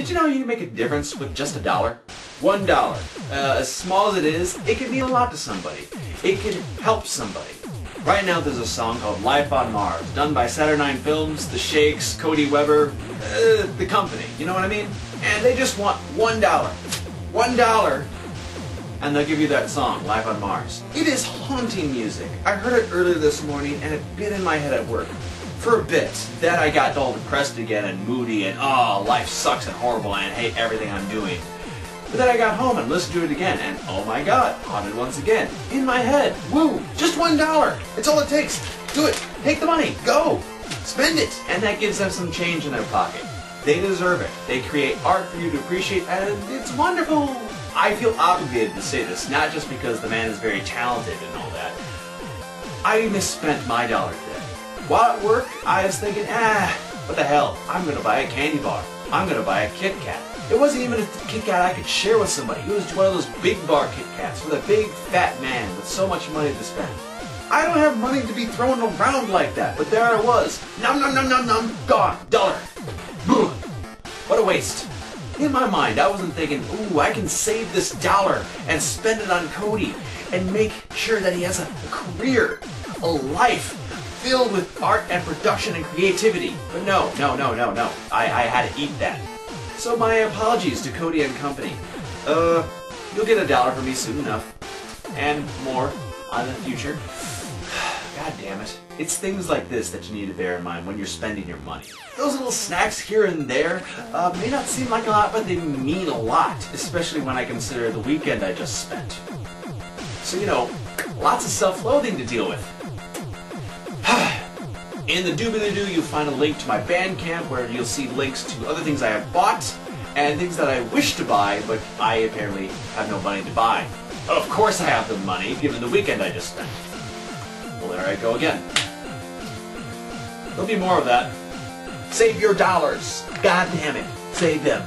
Did you know you can make a difference with just $1? $1. As small as it is, it can mean a lot to somebody. It can help somebody. Right now there's a song called Life on Mars, done by Saturnine Films, The Shakes, Cody Weber, the company, you know what I mean? And they just want $1. $1, and they'll give you that song, Life on Mars. It is haunting music. I heard it earlier this morning and it bit in my head at work. For a bit. Then I got all depressed again and moody and oh, life sucks and horrible and I hate everything I'm doing. But then I got home and listened to it again and oh my god, haunted once again. In my head. Woo! Just $1. It's all it takes. Do it. Take the money. Go. Spend it. And that gives them some change in their pocket. They deserve it. They create art for you to appreciate and it's wonderful. I feel obligated to say this, not just because the man is very talented and all that. I misspent my dollar today. While at work, I was thinking, what the hell? I'm going to buy a candy bar. I'm going to buy a Kit Kat. It wasn't even a Kit Kat I could share with somebody. It was one of those big bar Kit Kats with a big fat man with so much money to spend. I don't have money to be thrown around like that, but there I was. Num num num num num, gone, $1. Boom. What a waste. In my mind, I wasn't thinking, ooh, I can save this $1 and spend it on Cody and make sure that he has a career, a life, filled with art and production and creativity. But no. I had to eat that. So my apologies to Cody and company. You'll get $1 from me soon enough. And more on the future. God damn it. It's things like this that you need to bear in mind when you're spending your money. Those little snacks here and there may not seem like a lot, but they mean a lot. Especially when I consider the weekend I just spent. So, you know, lots of self-loathing to deal with. In the doobly-doo, you'll find a link to my Bandcamp where you'll see links to other things I have bought and things that I wish to buy, but I apparently have no money to buy. Of course I have the money, given the weekend I just spent. Well, there I go again. There'll be more of that. Save your dollars. God damn it. Save them.